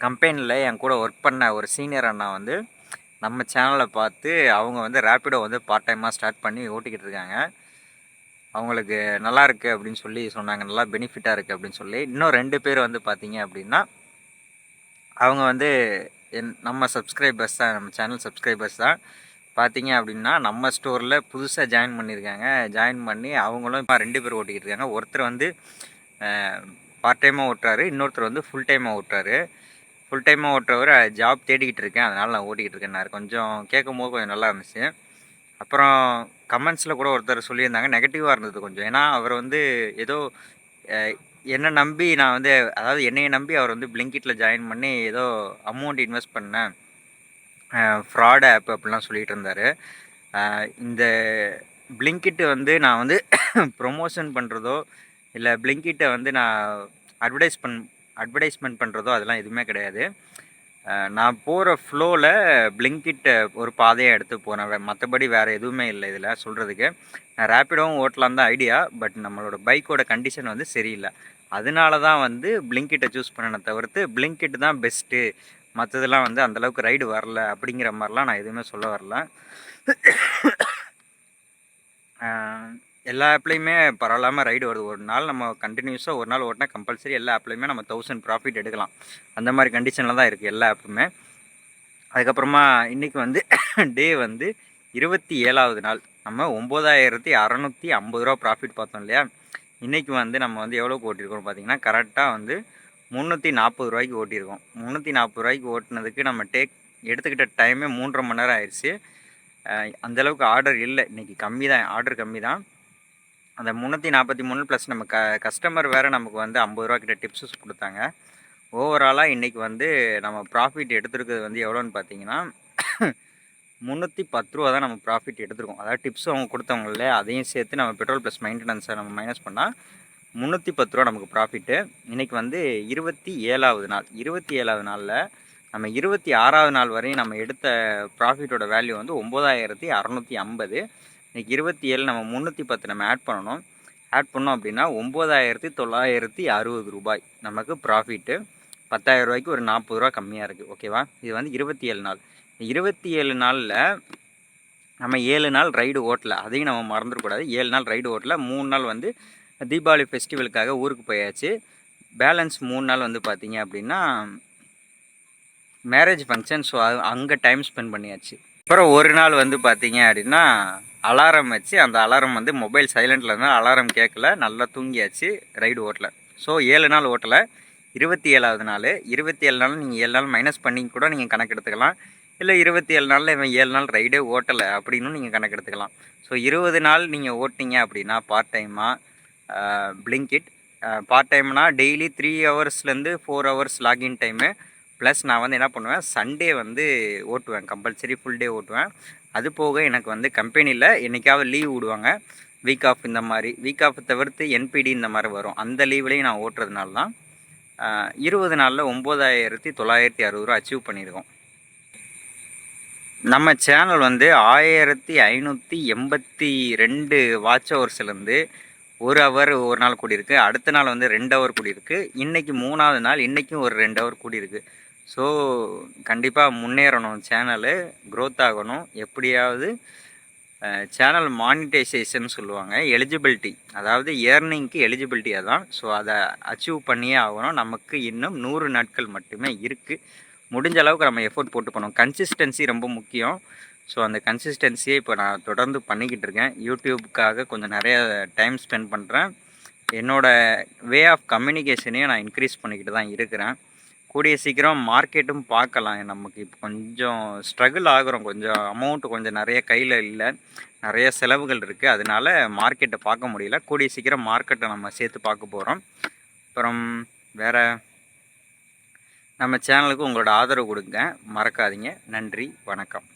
கம்பெனியில் என் கூட ஒர்க் பண்ண ஒரு சீனியர் அண்ணா வந்து நம்ம சேனலை பார்த்து அவங்க வந்து ரேப்பிடோ வந்து பார்ட் டைமாக ஸ்டார்ட் பண்ணி ஓட்டிக்கிட்டு இருக்காங்க. அவங்களுக்கு நல்லா இருக்குது அப்படின்னு சொல்லி சொன்னாங்க, நல்லா பெனிஃபிட்டாக இருக்குது அப்படின்னு சொல்லி. இன்னும் 2 பேர் வந்து பார்த்தீங்க அப்படின்னா அவங்க வந்து நம்ம சப்ஸ்கிரைபர்ஸ் தான், நம்ம சேனல் சப்ஸ்கிரைபர்ஸ் தான். பார்த்தீங்க அப்படின்னா நம்ம ஸ்டோரில் புதுசாக ஜாயின் பண்ணியிருக்காங்க. ஜாயின் பண்ணி அவங்களும் இப்போ 2 பேர் ஓட்டிக்கிட்டு இருக்காங்க. ஒருத்தர் வந்து பார்ட் டைமாக ஓட்டுறாரு, இன்னொருத்தர் வந்து ஃபுல் டைமாக ஓட்டுறாரு. ஃபுல் டைமாக ஓட்டுறவர் ஜாப் தேடிக்கிட்டு இருக்கேன், அதனால் நான் ஓட்டிக்கிட்டு இருக்கேன்னாரு. கொஞ்சம் கேட்கும்போது கொஞ்சம் நல்லா இருந்துச்சு. அப்புறம் கமெண்ட்ஸில் கூட ஒருத்தர் சொல்லியிருந்தாங்க, நெகட்டிவாக இருந்தது கொஞ்சம். ஏன்னா அவர் வந்து ஏதோ என்னை நம்பி நான் வந்து, அதாவது என்னையை நம்பி அவர் வந்து பிளிங்கிட்டில் ஜாயின் பண்ணி ஏதோ அமௌண்ட் இன்வெஸ்ட் பண்ணேன், ஃப்ராட் ஆப் அப்படிலாம் சொல்லிகிட்டு இருந்தார். இந்த பிளிங்கிட்டு வந்து நான் வந்து ப்ரொமோஷன் பண்ணுறதோ இல்லை பிளிங்கிட்டை வந்து நான் அட்வர்டைஸ்மெண்ட் பண்ணுறதோ அதெல்லாம் எதுவுமே கிடையாது. நான் போகிற ஃப்ளோவில் பிளிங்கிட்ட ஒரு பாதையை எடுத்து போனேன், மற்றபடி வேறு எதுவுமே இல்லை இதில் சொல்கிறதுக்கு. நான் ரேப்பிடோவும் ஓட்டலாம் தான் ஐடியா, பட் நம்மளோட பைக்கோட கண்டிஷன் வந்து சரியில்லை. அதனால தான் வந்து பிளிங்கிட்டை சூஸ் பண்ணனை தவிர்த்து பிளிங்கிட் தான் பெஸ்ட்டு, மற்றதெல்லாம் வந்து அந்தளவுக்கு ரைடு வரல அப்படிங்கிற மாதிரிலாம் நான் எதுவுமே சொல்ல வரல. எல்லா ஆப்லேயுமே பரவாயில்லாமல் ரைடு வருது. ஒரு நாள் நம்ம கண்டினியூஸாக ஒரு நாள் ஓட்டினா கம்பல்சரி எல்லா ஆப்லேயுமே நம்ம 1000 ப்ராஃபிட் எடுக்கலாம். அந்த மாதிரி கண்டிஷனில் தான் இருக்குது எல்லா ஆப்புமே. அதுக்கப்புறமா இன்றைக்கி வந்து டே வந்து 27வது நாள். நம்ம 9650 ரூபா ப்ராஃபிட் பார்த்தோம் இல்லையா. இன்றைக்கி வந்து நம்ம வந்து எவ்வளோக்கு ஓட்டியிருக்கோம் பார்த்தீங்கன்னா, கரெக்டாக வந்து 340 ரூபாய்க்கு ஓட்டியிருக்கோம். 340 ரூபாய்க்கு ஓட்டினதுக்கு நம்ம எடுத்துக்கிட்ட டைமே 3.5 மணி நேரம் ஆயிடுச்சு. அந்தளவுக்கு ஆர்டர் இல்லை இன்றைக்கி, கம்மி தான், ஆர்டர் கம்மி தான். அந்த 343 ப்ளஸ் நம்ம கஸ்டமர் வேறு நமக்கு வந்து 50 ரூபா கிட்ட டிப்ஸஸ் கொடுத்தாங்க. ஓவராலாக இன்றைக்கி வந்து நம்ம ப்ராஃபிட் எடுத்துருக்கிறது வந்து எவ்வளோன்னு பார்த்தீங்கன்னா 310 ரூபா தான் நம்ம ப்ராஃபிட் எடுத்துருக்கோம். அதாவது டிப்ஸ் அவங்க கொடுத்தவங்களே அதையும் சேர்த்து நம்ம பெட்ரோல் ப்ளஸ் மெயின்டெனன்ஸை நம்ம மைனஸ் பண்ணால் 310 ரூபா நமக்கு ப்ராஃபிட்டு. இன்றைக்கி வந்து 27வது நாள். 27வது நாளில் நம்ம 26வது நாள் வரையும் நம்ம எடுத்த ப்ராஃபிட்டோட வேல்யூ வந்து 9650. இன்றைக்கி 27 நம்ம 310 நம்ம ஆட் பண்ணணும். ஆட் பண்ணோம் அப்படின்னா 9960 ரூபாய் நமக்கு ப்ராஃபிட்டு. 10,000 ரூபாய்க்கு ஒரு 40 ரூபா கம்மியாக இருக்குது. ஓகேவா? இது வந்து 27 நாள். 27 நாளில் நம்ம 7 நாள் ரைடு ஓட்டலை, அதையும் நம்ம மறந்துடக்கூடாது. 7 நாள் ரைடு ஓட்டலை. 3 நாள் வந்து தீபாவளி ஃபெஸ்டிவலுக்காக ஊருக்கு போயாச்சு. பேலன்ஸ் 3 நாள் வந்து பார்த்திங்க அப்படின்னா மேரேஜ் ஃபங்க்ஷன். ஸோ அங்கே டைம் ஸ்பெண்ட் பண்ணியாச்சு. அப்புறம் ஒரு நாள் வந்து பார்த்திங்க அப்படின்னா அலாரம் வச்சு, அந்த அலாரம் வந்து மொபைல் சைலண்டில் இருந்தால் அலாரம் கேட்கல, நல்லா தூங்கியாச்சு, ரைடு ஓட்டலை. ஸோ 7 நாள் ஓட்டலை. 27வது நாள். 27 நாள் நீங்கள் 7 நாள் மைனஸ் பண்ணி கூட நீங்கள் கணக்கு எடுத்துக்கலாம். இல்லை 27 நாளில் இவன் 7 நாள் ரைடே ஓட்டலை அப்படின்னு நீங்கள் கணக்கு எடுத்துக்கலாம். ஸோ 20 நாள் நீங்கள் ஓட்டிங்க அப்படின்னா பார்ட் டைமாக பிளிங்கிட். பார்ட் டைம்னா daily 3 ஹவர்ஸ்லேருந்து 4 hours login time. Plus நான் வந்து என்ன பண்ணுவேன், சண்டே வந்து ஓட்டுவேன், கம்பல்சரி ஃபுல் டே ஓட்டுவேன். அது போக எனக்கு வந்து கம்பெனியில் என்றைக்காவது லீவ் விடுவாங்க, வீக் ஆஃப். இந்த மாதிரி வீக் ஆஃப் தவிர்த்து என்பிடி இந்த மாதிரி வரும். அந்த லீவ்லேயும் நான் ஓட்டுறதுனால தான் 20 நாளில் 9960 ரூபா அச்சீவ் பண்ணியிருக்கோம். நம்ம சேனல் வந்து 1582 வாட்ச் ஹவர்ஸ்லேருந்து 1 ஹவர் ஒரு நாள் கூடியிருக்கு. அடுத்த நாள் வந்து 2 ஹவர் கூடியிருக்கு. இன்றைக்கி 3வது நாள், இன்றைக்கும் ஒரு 2 ஹவர் கூடியிருக்கு. ஸோ கண்டிப்பாக முன்னேறணும், சேனலு க்ரோத் ஆகணும். எப்படியாவது சேனல் மானிட்டைசேஷன் சொல்லுவாங்க, எலிஜிபிலிட்டி, அதாவது ஏர்னிங்க்கு எலிஜிபிலிட்டி அதான். ஸோ அதை அச்சீவ் பண்ணியே ஆகணும். நமக்கு இன்னும் 100 நாட்கள் மட்டுமே இருக்குது. முடிஞ்ச அளவுக்கு நம்ம எஃபோர்ட் போட்டு பண்ணணும். கன்சிஸ்டன்சி ரொம்ப முக்கியம். ஸோ அந்த கன்சிஸ்டன்சியை இப்போ நான் தொடர்ந்து பண்ணிக்கிட்டு இருக்கேன். யூடியூப்புக்காக கொஞ்சம் நிறைய டைம் ஸ்பெண்ட் பண்ணுறேன். என்னோடய வே ஆஃப் கம்யூனிகேஷனையும் நான் இன்க்ரீஸ் பண்ணிக்கிட்டு தான் இருக்கிறேன். கூடிய சீக்கிரம் மார்க்கெட்டும் பார்க்கலாம். நமக்கு இப்போ கொஞ்சம் ஸ்ட்ரகிள் ஆகிறோம், கொஞ்சம் அமௌண்ட்டு கொஞ்சம் நிறைய கையில் இல்லை, நிறைய செலவுகள் இருக்குது. அதனால் மார்க்கெட்டை பார்க்க முடியல. கூடிய சீக்கிரம் மார்க்கெட்டை நம்ம சேர்த்து பார்க்க போகிறோம். அப்புறம் வேறு நம்ம சேனலுக்கு உங்களோட ஆதரவு கொடுங்க, மறக்காதீங்க. நன்றி, வணக்கம்.